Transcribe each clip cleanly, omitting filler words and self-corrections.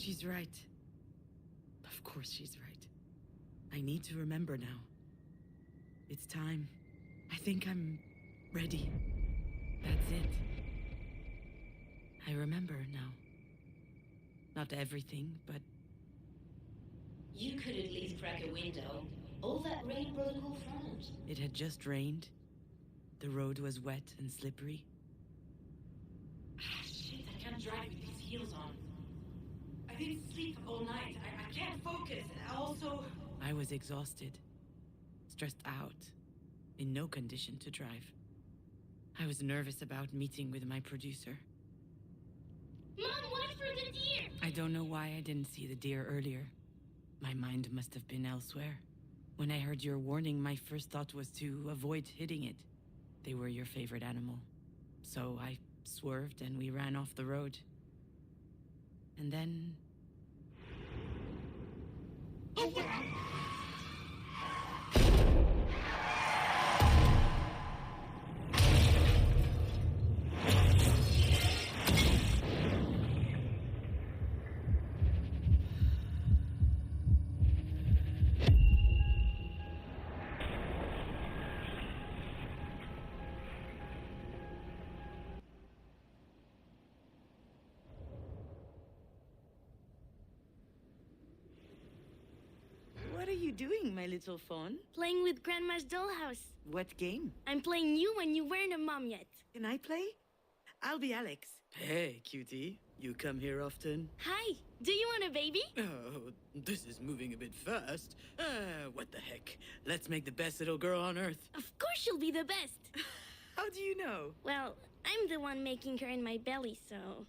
She's right. Of course she's right. I need to remember now. It's time. I think I'm ready. That's it. I remember now. Not everything, but... You could at least crack a window. All that rain brought a cool front. It had just rained. The road was wet and slippery. Shit, I can't drive with these heels on. I didn't sleep all night. I can't focus. Also... I was exhausted. Stressed out. In no condition to drive. I was nervous about meeting with my producer. Mom, watch for the deer! I don't know why I didn't see the deer earlier. My mind must have been elsewhere. When I heard your warning, my first thought was to avoid hitting it. They were your favorite animal. So I swerved and we ran off the road. And then... What are you doing, my little fawn? Playing with Grandma's dollhouse. What game? I'm playing you when you weren't a mom yet. Can I play? I'll be Alex. Hey, cutie. You come here often? Hi, do you want a baby? Oh, this is moving a bit fast. What the heck? Let's make the best little girl on Earth. Of course you'll be the best. How do you know? Well, I'm the one making her in my belly, so...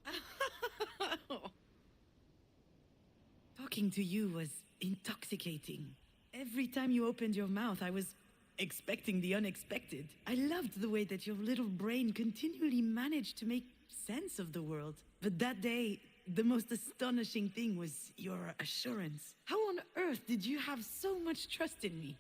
Talking to you was intoxicating. Every time you opened your mouth, I was expecting the unexpected. I loved the way that your little brain continually managed to make sense of the world. But that day, the most astonishing thing was your assurance. How on earth did you have so much trust in me?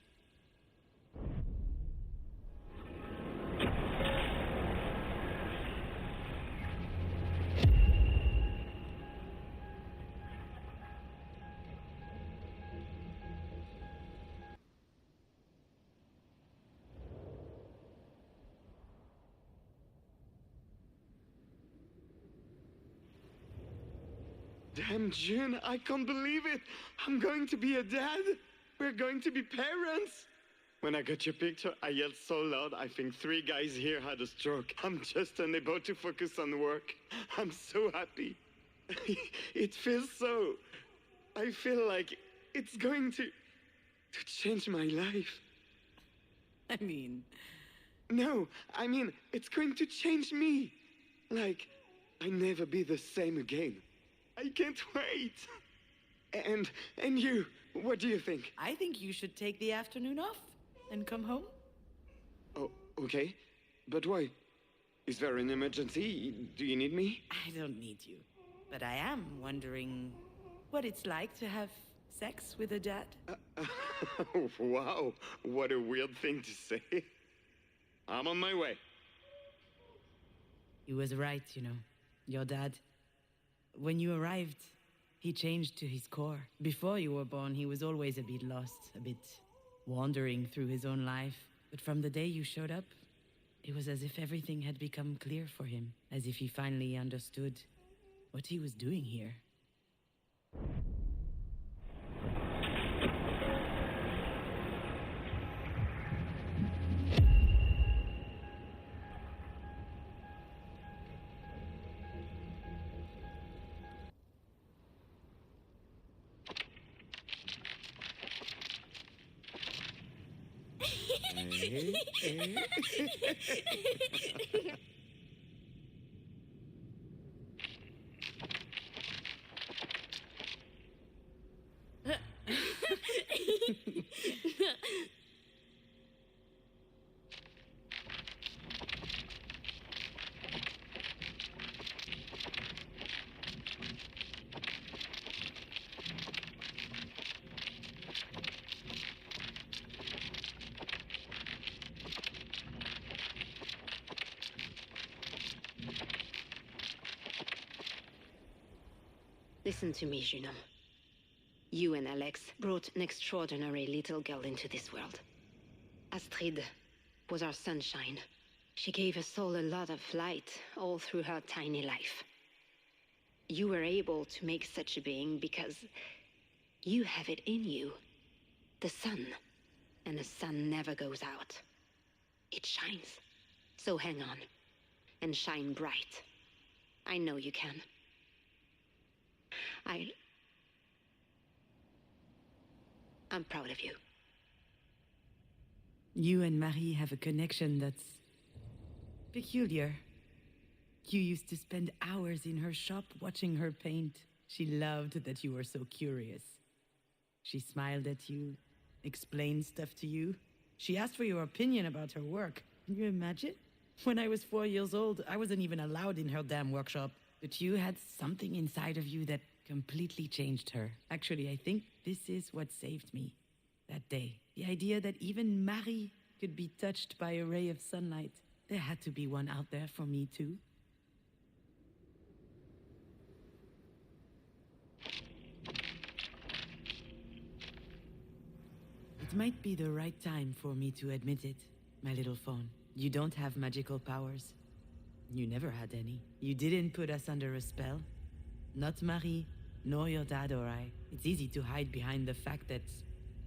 Damn, June, I can't believe it. I'm going to be a dad. We're going to be parents. When I got your picture, I yelled so loud, I think 3 guys here had a stroke. I'm just unable to focus on work. I'm so happy. It feels so... I feel like it's going to change my life. I mean... No, I mean, it's going to change me. Like, I'll never be the same again. I can't wait. And you, what do you think? I think you should take the afternoon off and come home. Oh, okay. But why? Is there an emergency? Do you need me? I don't need you. But I am wondering what it's like to have sex with a dad. Wow, what a weird thing to say. I'm on my way. He was right, you know. Your dad. When you arrived, he changed to his core. Before you were born, he was always a bit lost, a bit wandering through his own life. But from the day you showed up, it was as if everything had become clear for him, as if he finally understood what he was doing here. Listen to me, Junon. You and Alex brought an extraordinary little girl into this world. Astrid was our sunshine. She gave us all a lot of light all through her tiny life. You were able to make such a being because you have it in you. The sun. And the sun never goes out. It shines. So hang on. And shine bright. I know you can. I'm proud of you. You and Marie have a connection that's peculiar. You used to spend hours in her shop watching her paint. She loved that you were so curious. She smiled at you, explained stuff to you. She asked for your opinion about her work. Can you imagine? When I was 4 years old, I wasn't even allowed in her damn workshop. But you had something inside of you that completely changed her. Actually, I think this is what saved me that day. The idea that even Marie could be touched by a ray of sunlight. There had to be one out there for me too. It might be the right time for me to admit it, my little fawn. You don't have magical powers. You never had any. You didn't put us under a spell. Not Marie, nor your dad or I. It's easy to hide behind the fact that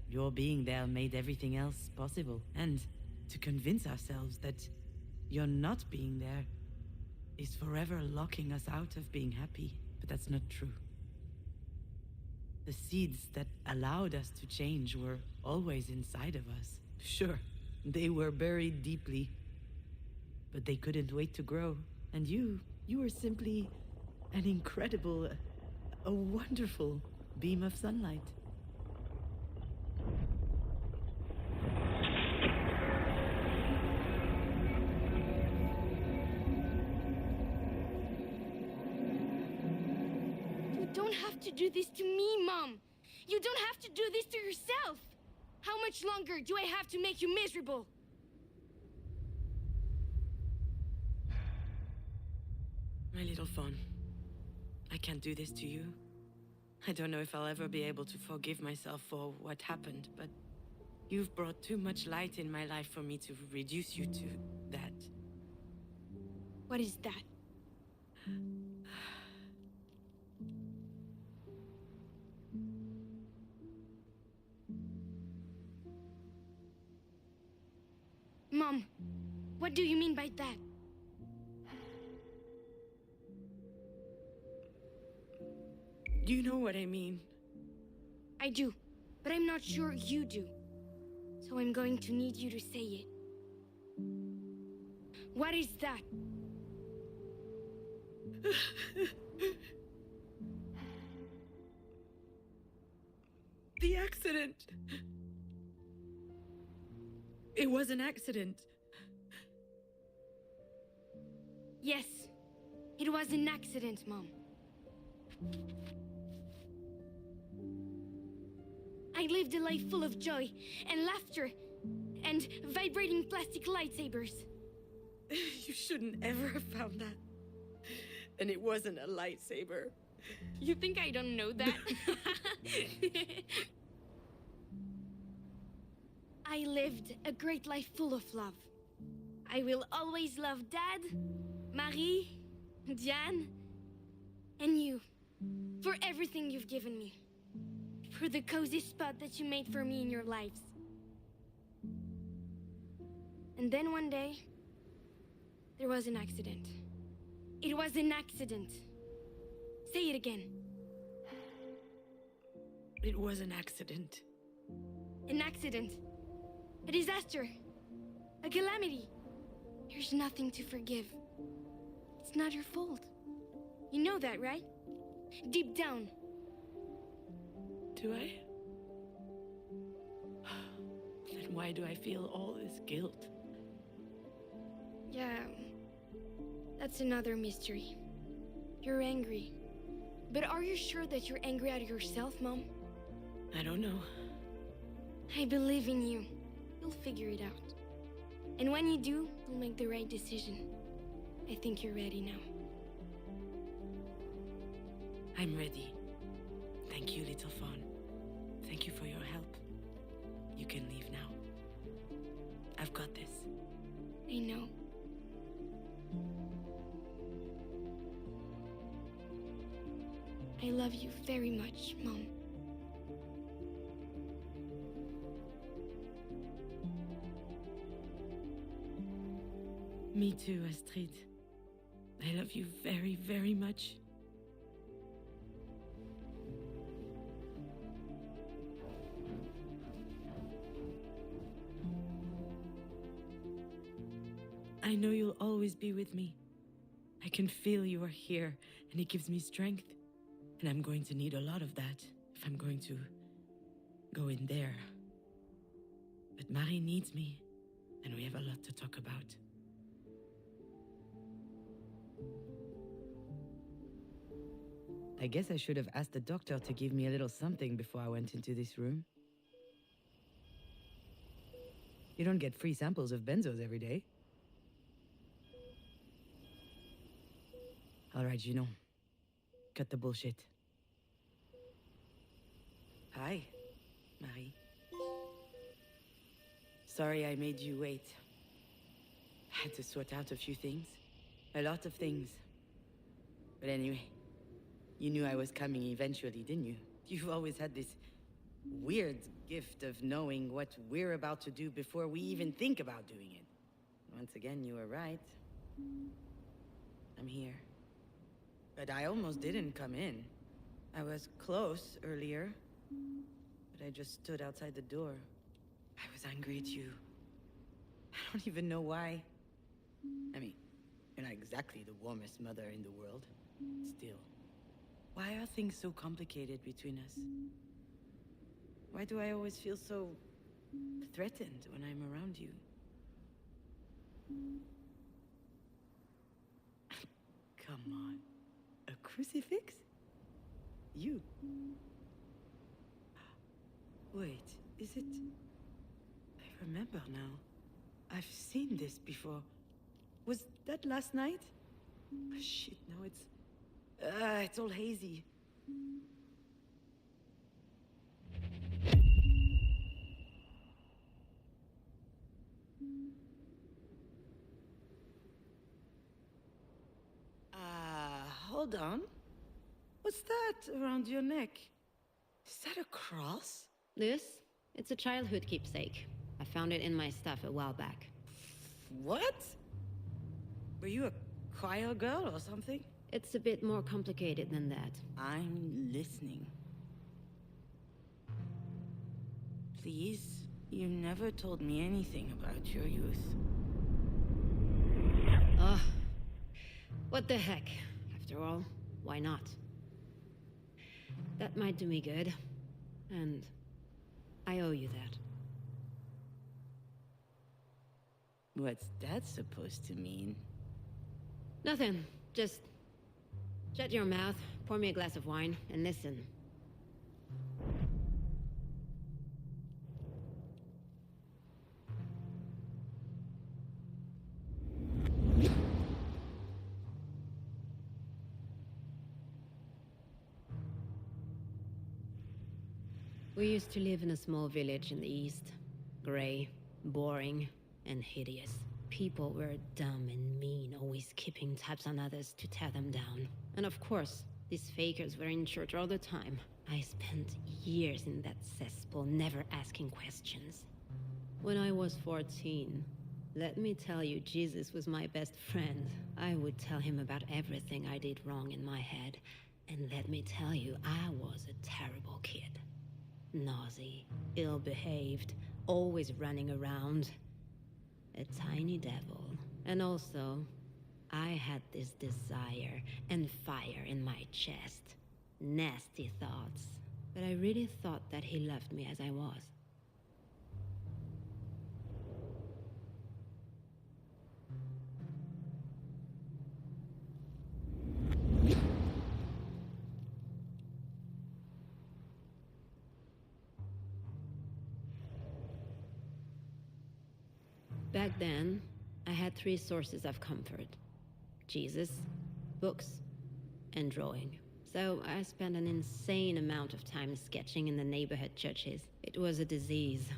your being there made everything else possible. And to convince ourselves that your not being there is forever locking us out of being happy. But that's not true. The seeds that allowed us to change were always inside of us. Sure, they were buried deeply, but they couldn't wait to grow. And you were simply an incredible, a wonderful beam of sunlight. You don't have to do this to me, Mom. You don't have to do this to yourself. How much longer do I have to make you miserable? My little fawn, I can't do this to you. I don't know if I'll ever be able to forgive myself for what happened, but you've brought too much light in my life for me to reduce you to that. What is that? Mom, what do you mean by that? You know what I mean. I do, but I'm not sure you do. So I'm going to need you to say it. What is that? The accident. It was an accident. Yes, it was an accident, Mom. I lived a life full of joy and laughter and vibrating plastic lightsabers. You shouldn't ever have found that. And it wasn't a lightsaber. You think I don't know that? I lived a great life full of love. I will always love Dad, Marie, Diane, and you. For everything you've given me. For the cozy spot that you made for me in your lives. And then one day, there was an accident. It was an accident. Say it again. It was an accident. An accident. A disaster. A calamity. There's nothing to forgive. It's not your fault. You know that, right? Deep down. Do I? Then why do I feel all this guilt? Yeah, that's another mystery. You're angry. But are you sure that you're angry at yourself, Mom? I don't know. I believe in you. You'll figure it out. And when you do, you'll make the right decision. I think you're ready now. I'm ready. Thank you, little fawn. Thank you for your help. You can leave now. I've got this. I know. I love you very much, Mom. Me too, Astrid. I love you very, very much. I know you'll always be with me. I can feel you are here, and it gives me strength. And I'm going to need a lot of that if I'm going to go in there. But Marie needs me, and we have a lot to talk about. I guess I should have asked the doctor to give me a little something before I went into this room. You don't get free samples of benzos every day. All right, Junon. Cut the bullshit. Hi, Marie. Sorry I made you wait. I had to sort out a few things. A lot of things. But anyway, you knew I was coming eventually, didn't you? You've always had this weird gift of knowing what we're about to do before we even think about doing it. Once again, you were right. I'm here. But I almost didn't come in. I was close earlier, but I just stood outside the door. I was angry at you. I don't even know why. I mean, you're not exactly the warmest mother in the world. Still, why are things so complicated between us? Why do I always feel so threatened when I'm around you? Come on. A crucifix? You? Wait, is it... I remember now. I've seen this before. Was that last night? Oh, shit, no, it's all hazy. Hold on. What's that around your neck? Is that a cross? This? It's a childhood keepsake. I found it in my stuff a while back. What? Were you a choir girl or something? It's a bit more complicated than that. I'm listening. Please, you never told me anything about your youth. Ugh. What the heck? After all, why not? That might do me good. And I owe you that. What's that supposed to mean? Nothing. Just shut your mouth, pour me a glass of wine, and listen. We used to live in a small village in the east. Gray, boring, and hideous. People were dumb and mean, always keeping tabs on others to tear them down. And of course, these fakers were in church all the time. I spent years in that cesspool, never asking questions. When I was 14, let me tell you, Jesus was my best friend. I would tell him about everything I did wrong in my head. And let me tell you, I was a terrible kid. Naughty, ill-behaved, always running around. A tiny devil. And also, I had this desire and fire in my chest. Nasty thoughts. But I really thought that he loved me as I was. Back then, I had 3 sources of comfort. Jesus, books, and drawing. So I spent an insane amount of time sketching in the neighborhood churches. It was a disease.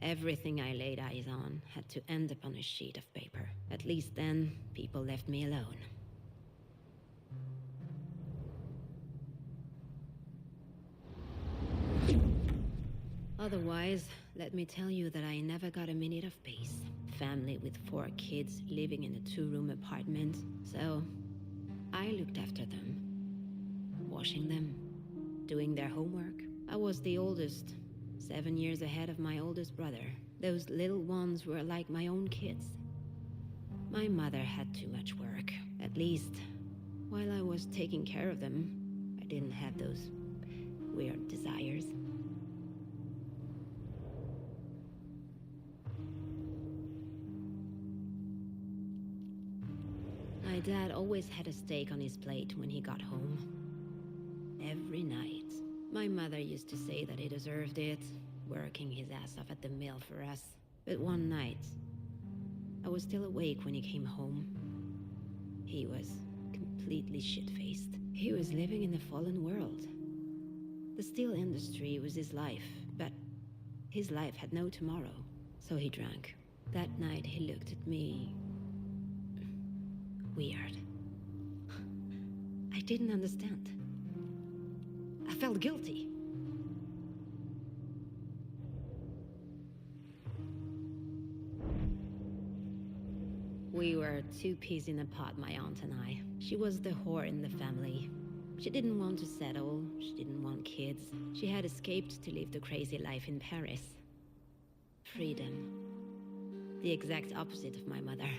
Everything I laid eyes on had to end up on a sheet of paper. At least then, people left me alone. Otherwise, let me tell you that I never got a minute of peace. Family with 4 kids living in a 2-room apartment, so I looked after them. Washing them, doing their homework. I was the oldest, 7 years ahead of my oldest brother. Those little ones were like my own kids. My mother had too much work. At least, while I was taking care of them, I didn't have those weird desires. My dad always had a steak on his plate when he got home. Every night. My mother used to say that he deserved it, working his ass off at the mill for us. But one night, I was still awake when he came home. He was completely shit-faced. He was living in a fallen world. The steel industry was his life, but his life had no tomorrow. So he drank. That night he looked at me... weird. I didn't understand. I felt guilty. We were 2 peas in a pod, my aunt and I. She was the whore in the family. She didn't want to settle, she didn't want kids. She had escaped to live the crazy life in Paris. Freedom. The exact opposite of my mother.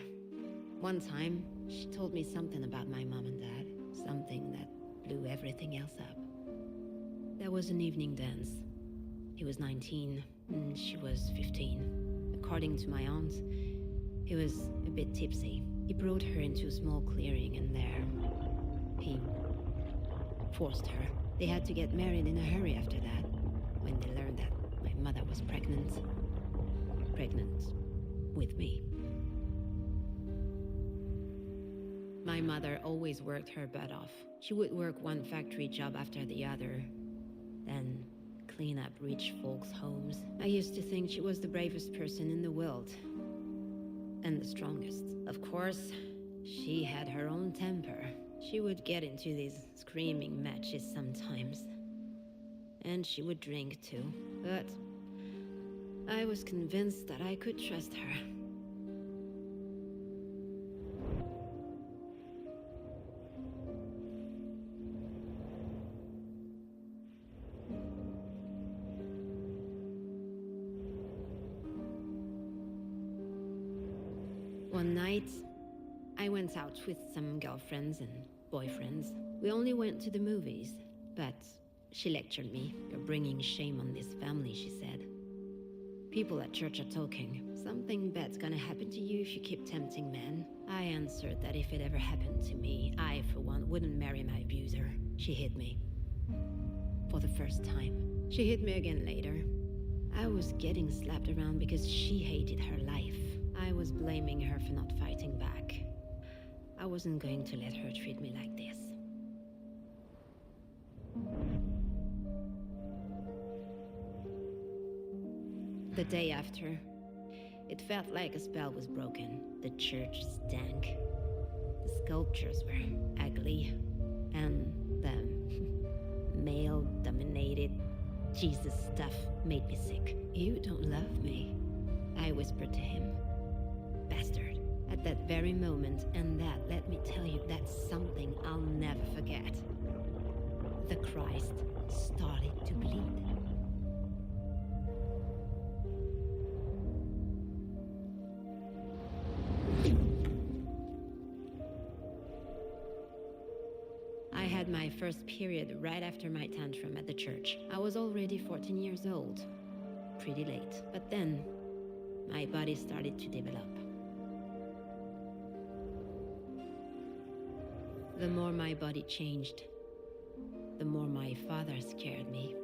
One time, she told me something about my mom and dad. Something that blew everything else up. There was an evening dance. He was 19, and she was 15. According to my aunt, he was a bit tipsy. He brought her into a small clearing, and there, he forced her. They had to get married in a hurry after that, when they learned that my mother was pregnant. Pregnant with me. My mother always worked her butt off. She would work one factory job after the other, then clean up rich folks' homes. I used to think she was the bravest person in the world. And the strongest. Of course, she had her own temper. She would get into these screaming matches sometimes. And she would drink too. But I was convinced that I could trust her. One night, I went out with some girlfriends and boyfriends. We only went to the movies, but she lectured me. "You're bringing shame on this family," she said. "People at church are talking. Something bad's gonna happen to you if you keep tempting men." I answered that if it ever happened to me, I, for one, wouldn't marry my abuser. She hit me. For the first time. She hit me again later. I was getting slapped around because she hated her life. I was blaming her for not fighting back. I wasn't going to let her treat me like this. The day after, it felt like a spell was broken. The church stank. The sculptures were ugly. And the male-dominated Jesus stuff made me sick. "You don't love me," I whispered to him. Bastard. At that very moment, and that, let me tell you, that's something I'll never forget. The Christ started to bleed. I had my first period right after my tantrum at the church. I was already 14 years old. Pretty late. But then, my body started to develop. The more my body changed, the more my father scared me.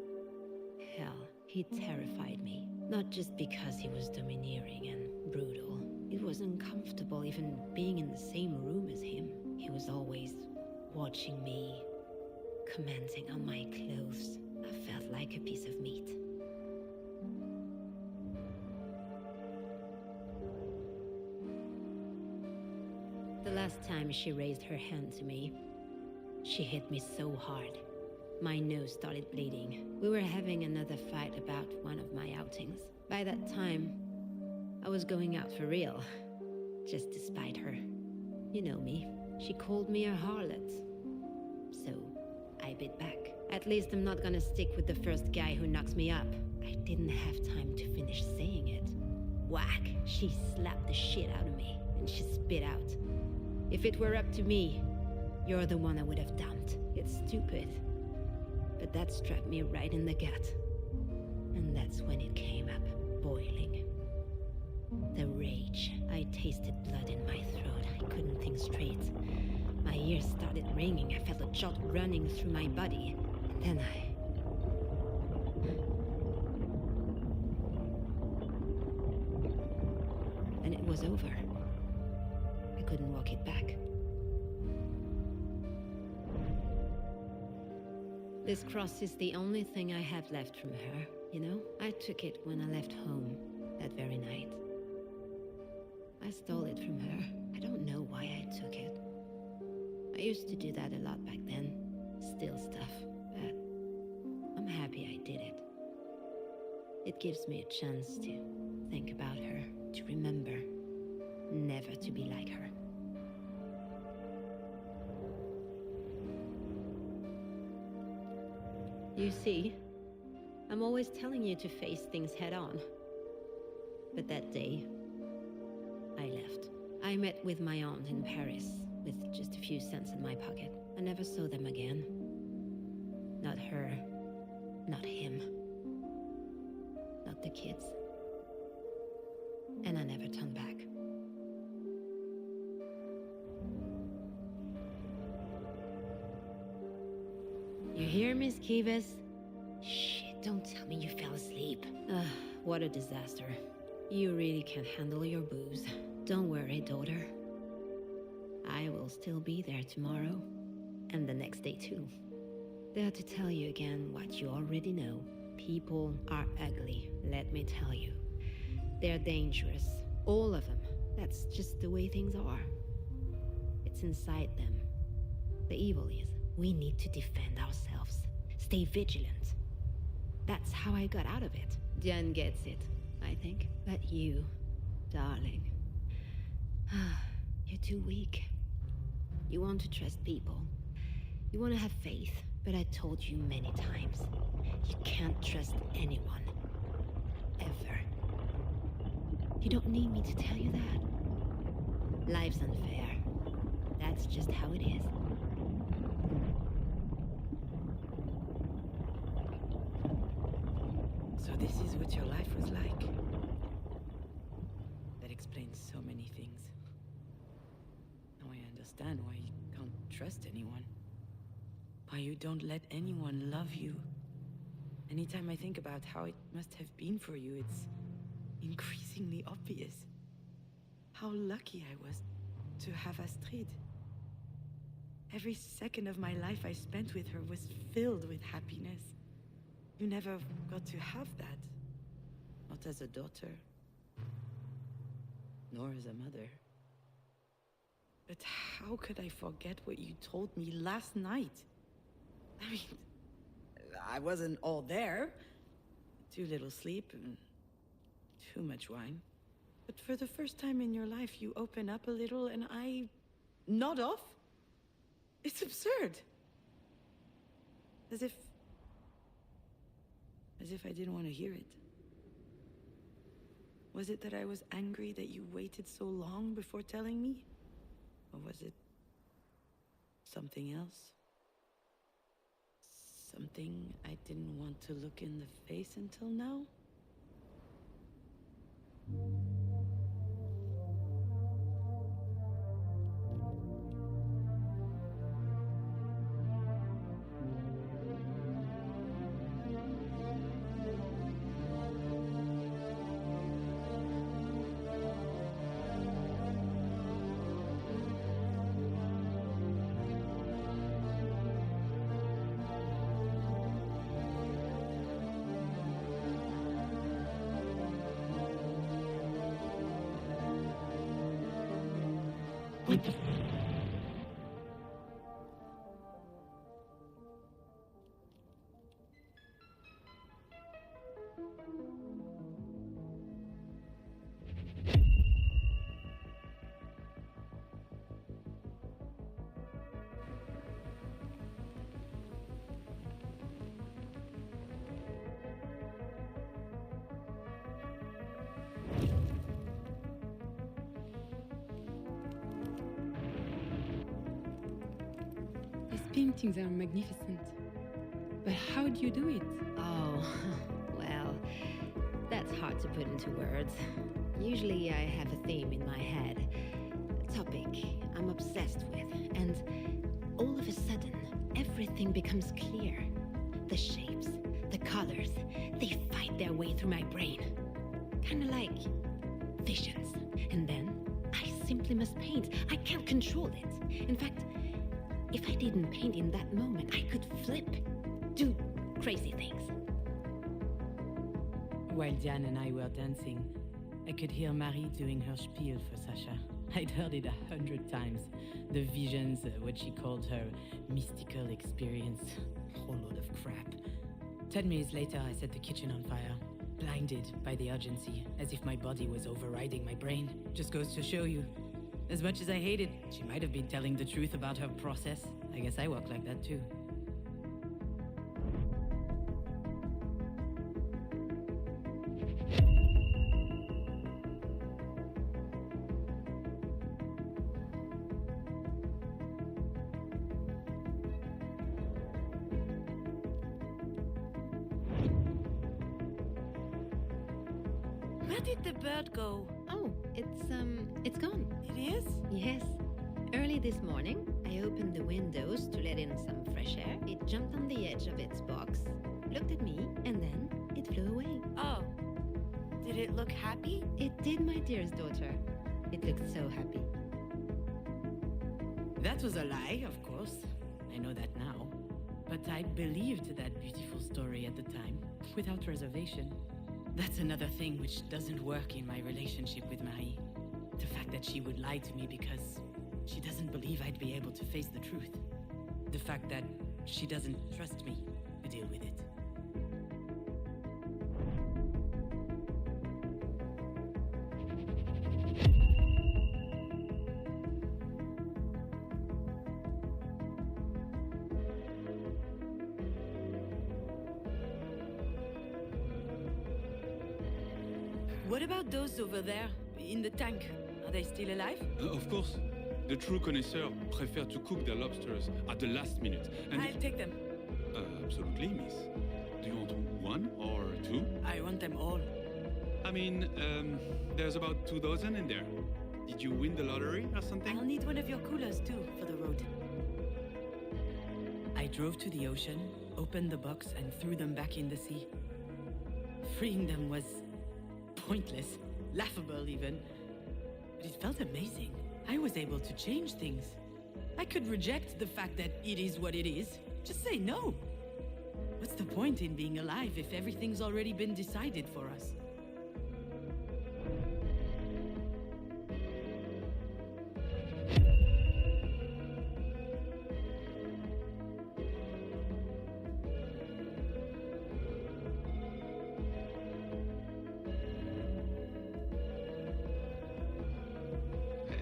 Hell, he terrified me. Not just because he was domineering and brutal. It was uncomfortable even being in the same room as him. He was always watching me, commenting on my clothes. I felt like a piece of meat. The last time she raised her hand to me, she hit me so hard. My nose started bleeding. We were having another fight about one of my outings. By that time, I was going out for real, just to spite her. You know me. She called me a harlot. So, I bit back. At least I'm not gonna stick with the first guy who knocks me up. I didn't have time to finish saying it. Whack! She slapped the shit out of me, and she spit out. If it were up to me, you're the one I would have dumped. It's stupid. But that struck me right in the gut. And that's when it came up, boiling. The rage. I tasted blood in my throat. I couldn't think straight. My ears started ringing. I felt a jolt running through my body. And then And it was over. I couldn't walk it back. This cross is the only thing I have left from her, you know? I took it when I left home that very night. I stole it from her. I don't know why I took it. I used to do that a lot back then. Steal stuff, but I'm happy I did it. It gives me a chance to think about her, to remember, never to be like her. You see, I'm always telling you to face things head on. But that day, I left. I met with my aunt in Paris, with just a few cents in my pocket. I never saw them again. Not her, not him, not the kids. And I never turned back. You hear, Miss Kivas? Shit, don't tell me you fell asleep. Ugh, what a disaster. You really can't handle your booze. Don't worry, daughter. I will still be there tomorrow, and the next day too. There to tell you again what you already know. People are ugly, let me tell you. They're dangerous, all of them. That's just the way things are. It's inside them. The evil is, we need to defend ourselves. Stay vigilant. That's how I got out of it. Jan gets it, I think. But you, darling, you're too weak. You want to trust people. You want to have faith. But I told you many times, you can't trust anyone. Ever. You don't need me to tell you that. Life's unfair. That's just how it is. So this is what your life was like. That explains so many things. Now I understand why you can't trust anyone. Why you don't let anyone love you. Anytime I think about how it must have been for you, it's increasingly obvious. How lucky I was to have Astrid. Every second of my life I spent with her was filled with happiness. You never got to have that. Not as a daughter, nor as a mother. But how could I forget what you told me last night? I mean, I wasn't all there. Too little sleep and too much wine. But for the first time in your life, you open up a little and I nod off? It's absurd. As if I didn't want to hear it. Was it that I was angry that you waited so long before telling me? Or was it something else? Something I didn't want to look in the face until now? These paintings are magnificent. But how do you do it? Oh, well, that's hard to put into words. Usually I have a theme in my head, a topic I'm obsessed with, and all of a sudden, everything becomes clear. The shapes, the colors, they fight their way through my brain. Kinda like visions. And then I simply must paint. I can't control it. In fact, if I didn't paint in that moment, I could flip, do crazy things. While Diane and I were dancing, I could hear Marie doing her spiel for Sasha. I'd heard it 100 times. The visions, what she called her mystical experience. Whole load of crap. 10 minutes later, I set the kitchen on fire, blinded by the urgency, as if my body was overriding my brain. Just goes to show you. As much as I hate it, she might have been telling the truth about her process. I guess I work like that too. Where did the bird go? Oh, it's gone. It is? Yes. Early this morning, I opened the windows to let in some fresh air. It jumped on the edge of its box, looked at me, and then it flew away. Oh. Did it look happy? It did, my dearest daughter. It looked so happy. That was a lie, of course. I know that now. But I believed that beautiful story at the time, without reservation. That's another thing which doesn't work in my relationship with Marie. The fact that she would lie to me because she doesn't believe I'd be able to face the truth. The fact that she doesn't trust me to deal with it. What about those over there, in the tank? Are they still alive? Of course. The true connoisseur prefer to cook their lobsters at the last minute. And I'll take them. absolutely, miss. Do you want one or two? I want them all. I mean, there's about 2 dozen in there. Did you win the lottery or something? I'll need one of your coolers too, for the road. I drove to the ocean, opened the box and threw them back in the sea. Freeing them was pointless, laughable even. But it felt amazing. I was able to change things. I could reject the fact that it is what it is. Just say no. What's the point in being alive if everything's already been decided for us?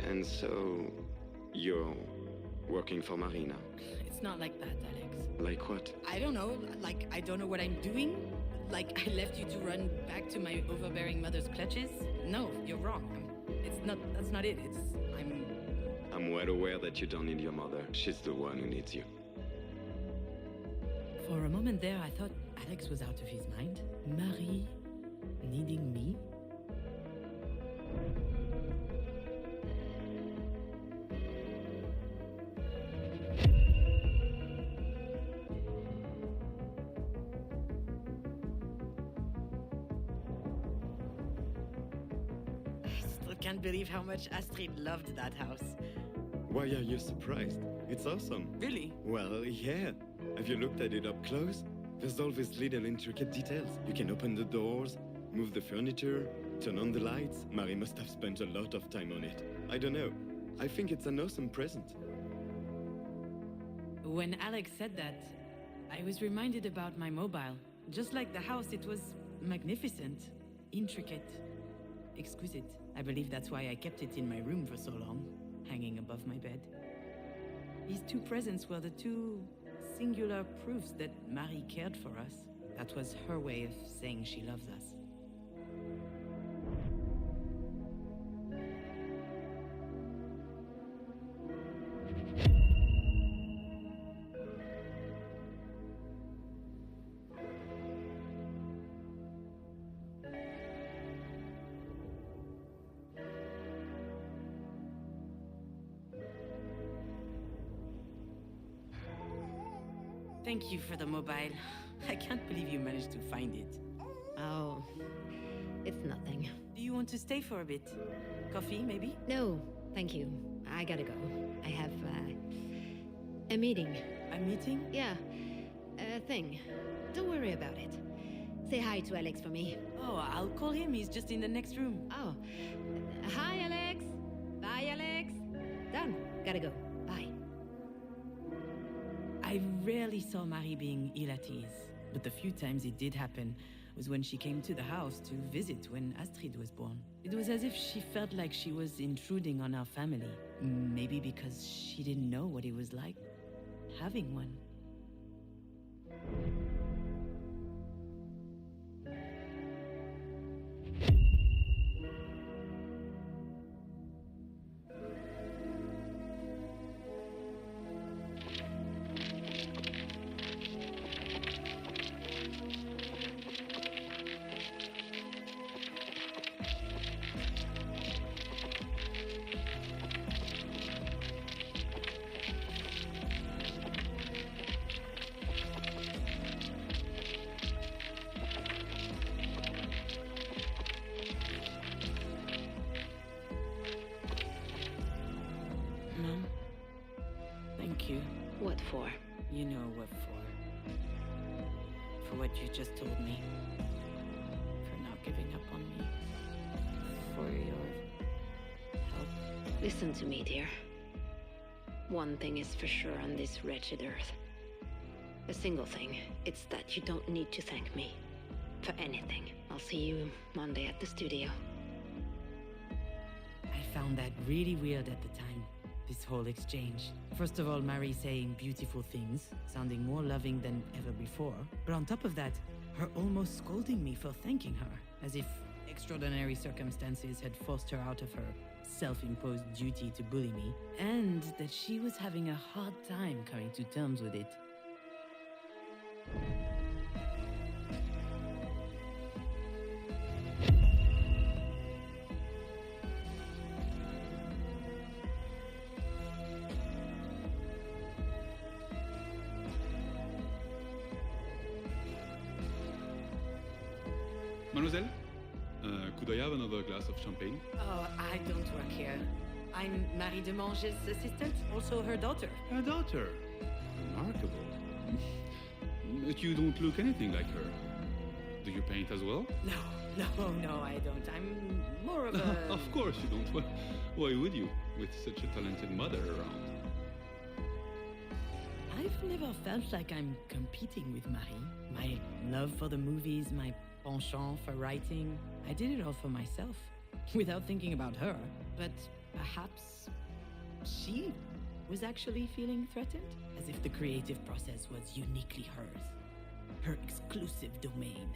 And so, you're working for Marina? It's not like that, Alex. Like what? I don't know. Like, I don't know what I'm doing. Like, I left you to run back to my overbearing mother's clutches. No, you're wrong. That's not it. I'm well aware that you don't need your mother. She's the one who needs you. For a moment there, I thought Alex was out of his mind. Marie needing me? Can't believe how much Astrid loved that house. Why are you surprised? It's awesome. Really? Well, yeah. Have you looked at it up close? There's all these little intricate details. You can open the doors, move the furniture, turn on the lights. Marie must have spent a lot of time on it. I don't know. I think it's an awesome present. When Alex said that, I was reminded about my mobile. Just like the house, it was magnificent, intricate, exquisite. I believe that's why I kept it in my room for so long, hanging above my bed. These two presents were the two singular proofs that Marie cared for us. That was her way of saying she loves us. Thank you for the mobile. I can't believe you managed to find it. Oh, it's nothing. Do you want to stay for a bit? Coffee, maybe? No, thank you. I gotta go. I have, a meeting. A meeting? Yeah, a thing. Don't worry about it. Say hi to Alex for me. Oh, I'll call him. He's just in the next room. Oh, hi, Alex. Bye, Alex. Done. Gotta go. Bye. I rarely saw Marie being ill at ease, but the few times it did happen was when she came to the house to visit when Astrid was born. It was as if she felt like she was intruding on our family. Maybe because she didn't know what it was like having one. Mom, thank you. What for? You know what for. For what you just told me. For not giving up on me. For your help. Listen to me, dear. One thing is for sure on this wretched earth. A single thing. It's that you don't need to thank me. For anything. I'll see you Monday at the studio. I found that really weird at the time, this whole exchange. First of all, Marie saying beautiful things, sounding more loving than ever before. But on top of that, her almost scolding me for thanking her, as if extraordinary circumstances had forced her out of her self-imposed duty to bully me, and that she was having a hard time coming to terms with it. Mademoiselle, could I have another glass of champagne? Oh, I don't work here. I'm Marie Demange's assistant, also her daughter. Her daughter. Remarkable. But you don't look anything like her. Do you paint as well? No, I don't. I'm more of a... Of course you don't. Why would you, with such a talented mother around? I've never felt like I'm competing with Marie. My love for the movies, my penchant for writing, I did it all for myself, without thinking about her. But perhaps she was actually feeling threatened, as if the creative process was uniquely hers, her exclusive domain.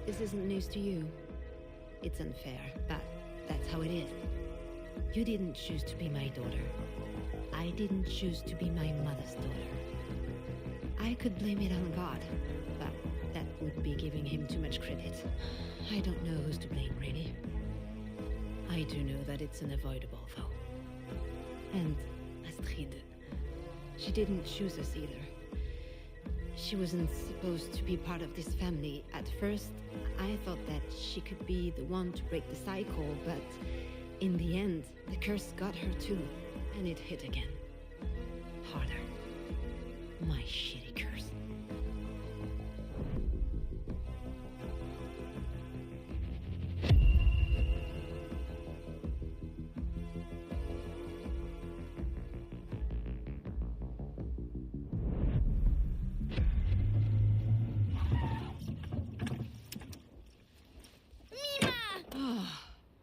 This isn't news to you. It's unfair, but that's how it is. You didn't choose to be my daughter. I didn't choose to be my mother's daughter. I could blame it on God, but that would be giving him too much credit. I don't know who's to blame, really. I do know that it's unavoidable, though. And Astrid, She didn't choose us either. She wasn't supposed to be part of this family. At first, I thought that she could be the one to break the cycle, but in the end, the curse got her too, and it hit again. Harder. My shitty curse.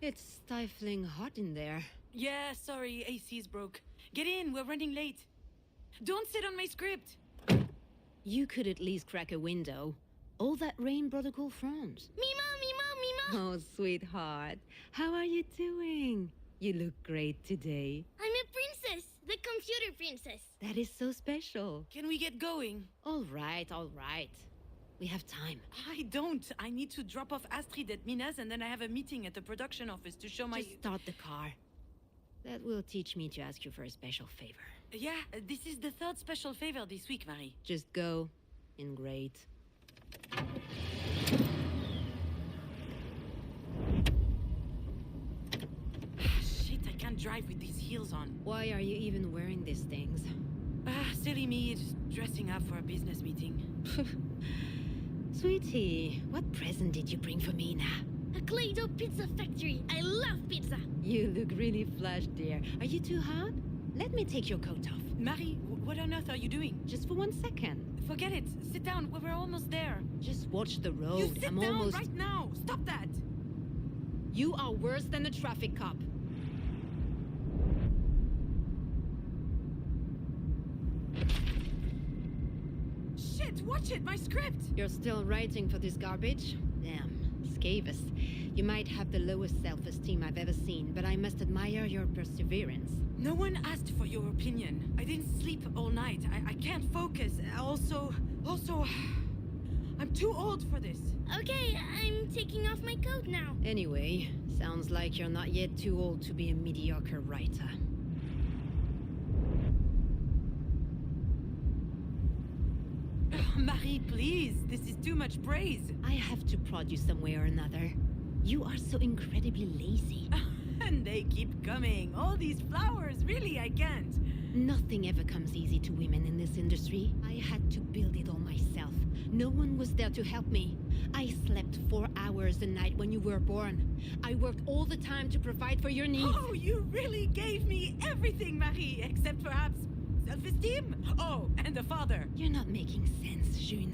It's stifling hot in there. Yeah, sorry, AC's broke. Get in, we're running late. Don't sit on my script. You could at least crack a window. All that rain brought a cool front. Mima, Mima, Mima! Oh, sweetheart. How are you doing? You look great today. I'm a princess, the computer princess. That is so special. Can we get going? All right, all right. We have time. I don't. I need to drop off Astrid at Mina's and then I have a meeting at the production office to show my... Just start the car. That will teach me to ask you for a special favor. Yeah, this is the third special favor this week, Marie. Just go. And great. Shit, I can't drive with these heels on. Why are you even wearing these things? Silly me, just dressing up for a business meeting. Sweetie, what present did you bring for me now? A Clay-Doh pizza factory. I love pizza. You look really flushed, dear. Are you too hot? Let me take your coat off. Marie, what on earth are you doing? Just for 1 second. Forget it. Sit down. We're almost there. Just watch the road. You sit I'm down almost... right now. Stop that. You are worse than a traffic cop. Shit, watch it. My script. You're still writing for this garbage? Damn, Scavis. You might have the lowest self-esteem I've ever seen, but I must admire your perseverance. No one asked for your opinion. I didn't sleep all night. I can't focus. Also, I'm too old for this. Okay, I'm taking off my coat now. Anyway, sounds like you're not yet too old to be a mediocre writer. Marie, please. This is too much praise. I have to prod you some way or another. You are so incredibly lazy. And they keep coming. All these flowers. Really, I can't. Nothing ever comes easy to women in this industry. I had to build it all myself. No one was there to help me. I slept 4 hours a night when you were born. I worked all the time to provide for your needs. Oh, you really gave me everything, Marie, except perhaps self-esteem. Oh, and a father. You're not making sense, June.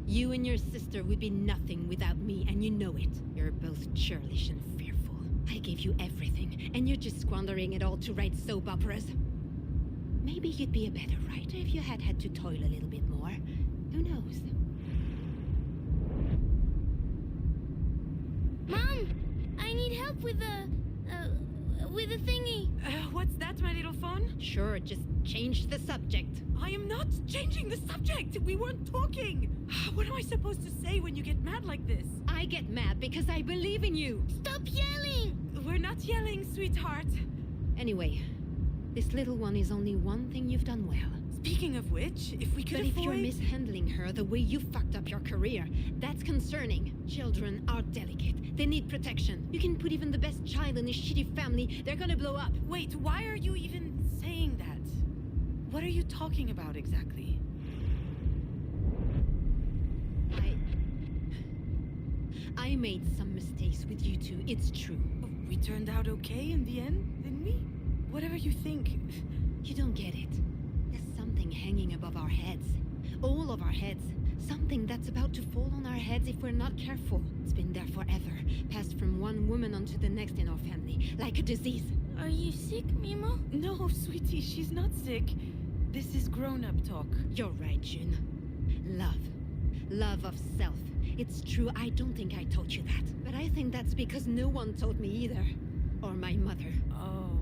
You and your sister would be nothing without me, and you know it. You're both churlish and fearful. I gave you everything, and you're just squandering it all to write soap operas. Maybe you'd be a better writer if you had to toil a little bit more. Who knows? Mom, I need help with the thingy. What's that, my little phone? Sure, just change the subject. I am not changing the subject. We weren't talking. What am I supposed to say when you get mad like this? I get mad because I believe in you. Stop yelling! We're not yelling, sweetheart. Anyway, this little one is only one thing you've done well. Speaking of which, if we could But avoid... if you're mishandling her the way you fucked up your career, that's concerning. Children are delicate. They need protection. You can put even the best child in a shitty family, they're gonna blow up. Wait, why are you even saying that? What are you talking about exactly? I made some mistakes with you two, it's true. We turned out okay in the end, didn't we? Whatever you think. You don't get it. There's something hanging above our heads. All of our heads. Something that's about to fall on our heads if we're not careful. It's been there forever. Passed from one woman onto the next in our family. Like a disease. Are you sick, Mimo? No, sweetie, she's not sick. This is grown-up talk. You're right, June. Love. Love of self. It's true, I don't think I taught you that. But I think that's because no one taught me either. Or my mother. Oh,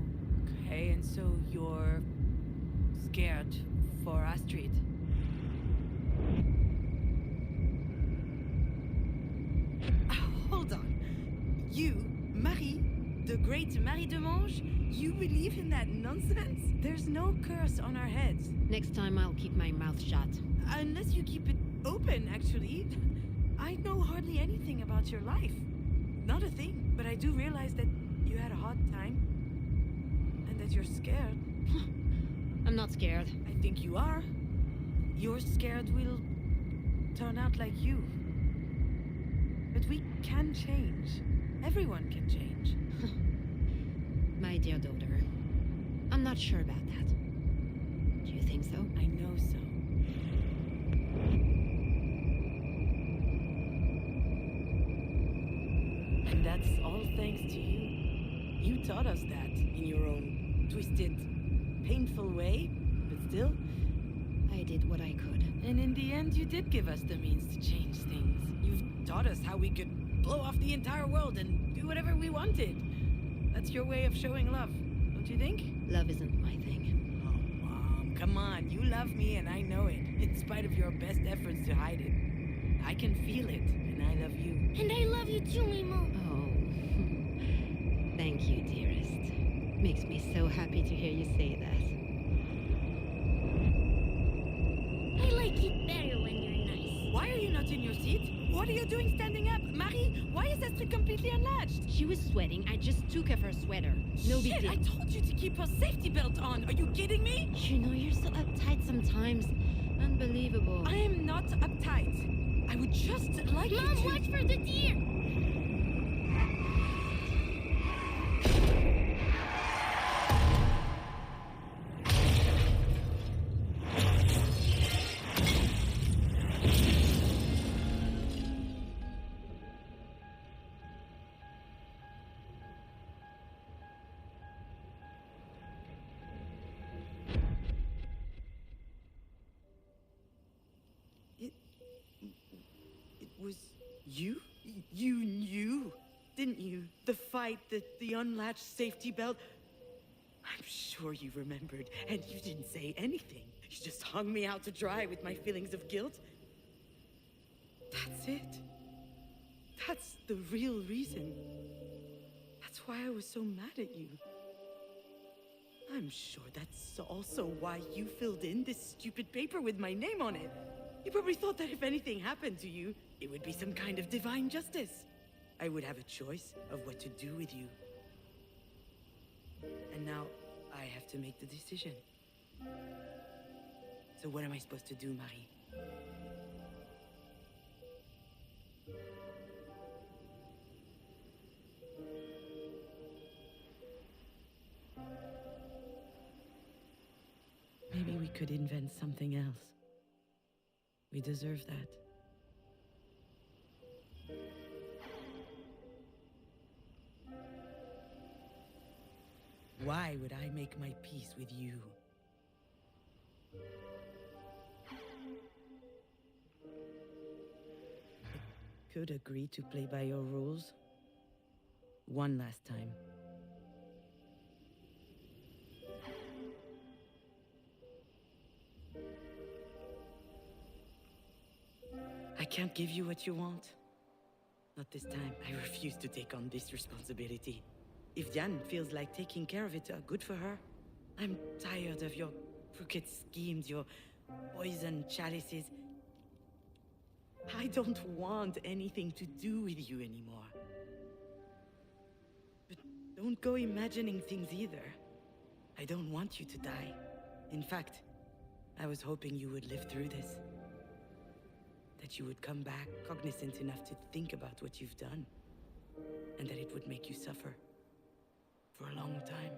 okay, and so you're... scared for Astrid? Hold on. You, Marie, The great Marie de Mange? You believe in that nonsense? There's no curse on our heads. Next time I'll keep my mouth shut. Unless you keep it open, actually. I know hardly anything about your life. Not a thing, but I do realize that you had a hard time. And that you're scared. I'm not scared. I think you are. You're scared we'll turn out like you. But we can change. Everyone can change. My dear daughter, I'm not sure about that. Do you think so? I know so. And that's all thanks to you. You taught us that in your own twisted, painful way, but still. I did what I could. And in the end, you did give us the means to change things. You've taught us how we could blow off the entire world and do whatever we wanted. That's your way of showing love, don't you think? Love isn't my thing. Oh, Mom, come on. You love me and I know it, in spite of your best efforts to hide it. I can feel it, and I love you. And I love you too, Mimo. Oh, thank you, dearest. Makes me so happy to hear you say that. I like it better when you're nice. Why are you not in your seat? What are you doing standing up? Marie, why is Astrid completely unlatched? She was sweating. I just took off her sweater. No big Shit, deal. I told you to keep her safety belt on. Are you kidding me? You know, you're so uptight sometimes. Unbelievable. I am not uptight. I would just like you Mom, to... watch for the deer! It was you? You knew, didn't you? The fight, the unlatched safety belt. I'm sure you remembered, and you didn't say anything. You just hung me out to dry with my feelings of guilt. That's it. That's the real reason. That's why I was so mad at you. I'm sure that's also why you filled in this stupid paper with my name on it. You probably thought that if anything happened to you, it would be some kind of divine justice. I would have a choice of what to do with you. And now, I have to make the decision. So what am I supposed to do, Marie? Maybe we could invent something else. We deserve that. Why would I make my peace with you? I could agree to play by your rules. One last time. I can't give you what you want. Not this time. I refuse to take on this responsibility. If Diane feels like taking care of it, good for her. I'm tired of your crooked schemes, your poison chalices. I don't want anything to do with you anymore. But don't go imagining things either. I don't want you to die. In fact, I was hoping you would live through this. That you would come back cognizant enough to think about what you've done. And that it would make you suffer. For a long time.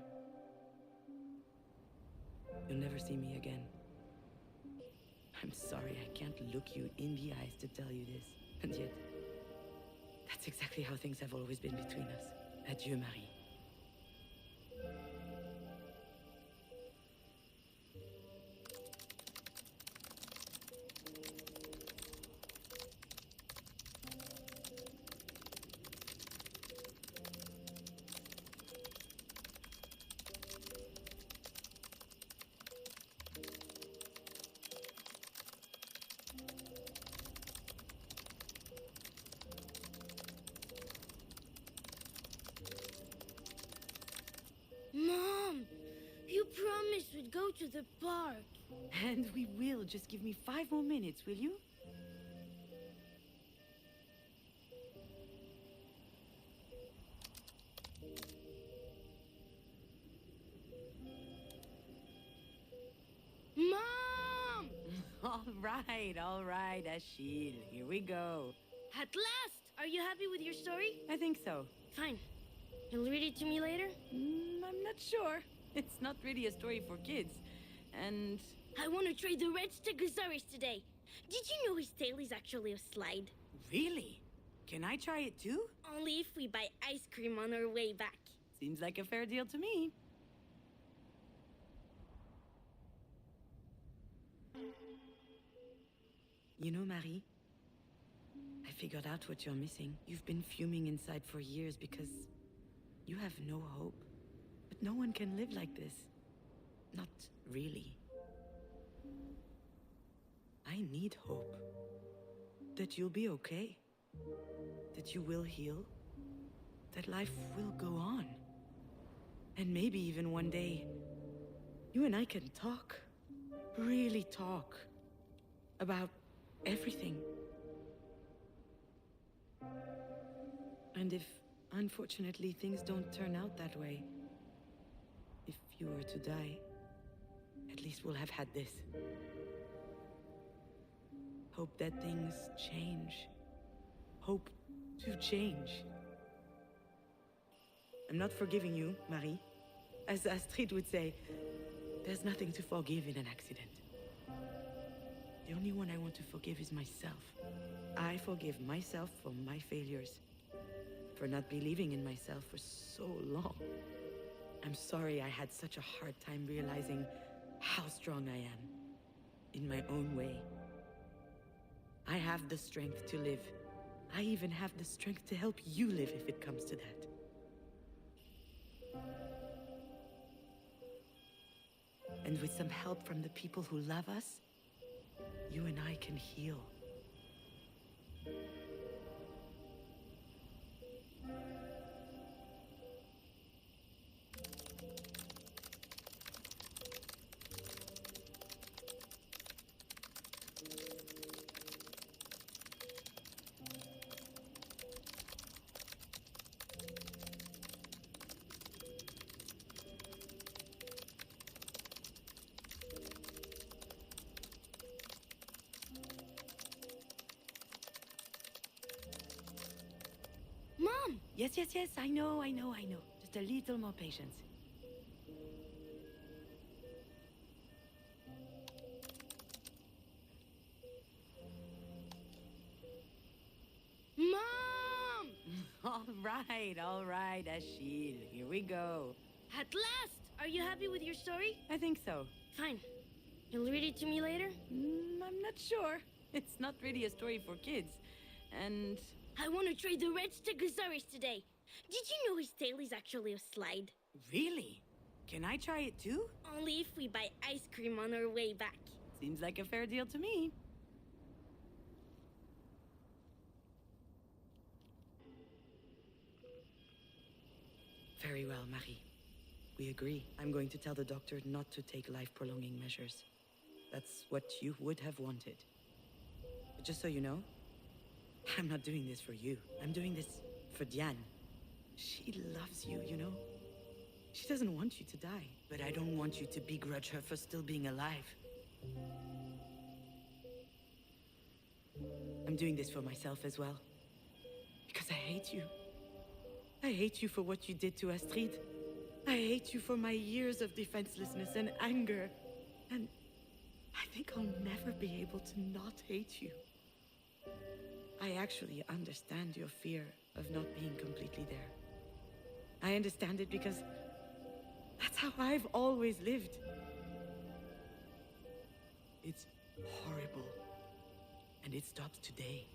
You'll never see me again. I'm sorry I can't look you in the eyes to tell you this. And yet, that's exactly how things have always been between us. Adieu, Marie. the park. And we will. Just give me 5 more minutes, will you? Mom! All right, Achille. Here we go. At last! Are you happy with your story? I think so. Fine. You'll read it to me later? I'm not sure. It's not really a story for kids. And I want to trade the red Stegosaurus today. Did you know his tail is actually a slide? really? Can I try it too? Only if we buy ice cream on our way back. Seems like a fair deal to me. You know, Marie, I figured out what you're missing. You've been fuming inside for years because you have no hope. But no one can live like this. Not really. I need hope. That you'll be okay. That you will heal. That life will go on. And maybe even one day, you and I can talk. Really talk. About everything. And if, unfortunately, things don't turn out that way, if you were to die, at least we'll have had this. Hope that things change. Hope to change. I'm not forgiving you, Marie. As Astrid would say, there's nothing to forgive in an accident. The only one I want to forgive is myself. I forgive myself for my failures. For not believing in myself for so long. I'm sorry I had such a hard time realizing how strong I am. In my own way. I have the strength to live. I even have the strength to help you live if it comes to that. And with some help from the people who love us, you and I can heal. Mom! Yes, I know. Just a little more patience. Mom! All right, Achille. Here we go. At last! Are you happy with your story? I think so. Fine. You'll read it to me later? I'm not sure. It's not really a story for kids. And I want to trade the red Stegosaurus today. Did you know his tail is actually a slide? really? Can I try it too? Only if we buy ice cream on our way back. Seems like a fair deal to me. Very well, Marie. We agree. I'm going to tell the doctor not to take life-prolonging measures. That's what you would have wanted. But just so you know, I'm not doing this for you. I'm doing this for Diane. She loves you, you know? She doesn't want you to die. But I don't want you to begrudge her for still being alive. I'm doing this for myself as well. Because I hate you. I hate you for what you did to Astrid. I hate you for my years of defenselessness and anger. And I think I'll never be able to not hate you. I actually understand your fear of not being completely there. I understand it because that's how I've always lived. It's horrible. And it stops today.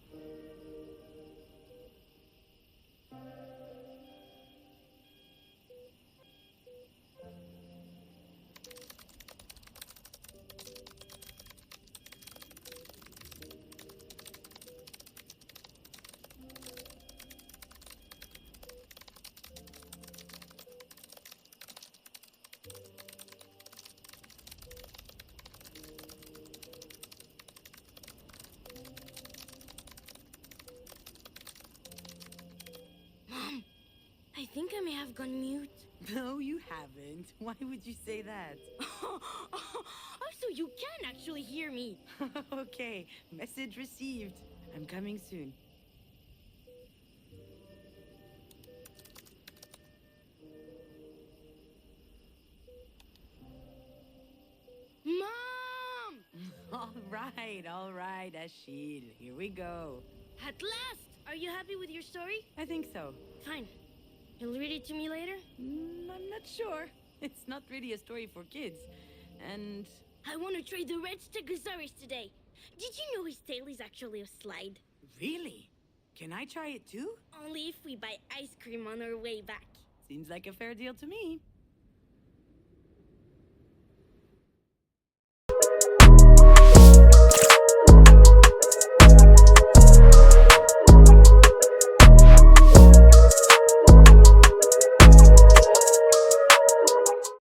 think I may have gone mute. No, you haven't. Why would you say that? Oh, so you can actually hear me. Okay, message received. I'm coming soon. Mom! All right, Achille. Here we go. At last! Are you happy with your story? I think so. Fine. You'll read it to me later? I'm not sure. It's not really a story for kids. And I want to try the red Stegosaurus today. Did you know his tail is actually a slide? really? Can I try it too? Only if we buy ice cream on our way back. Seems like a fair deal to me.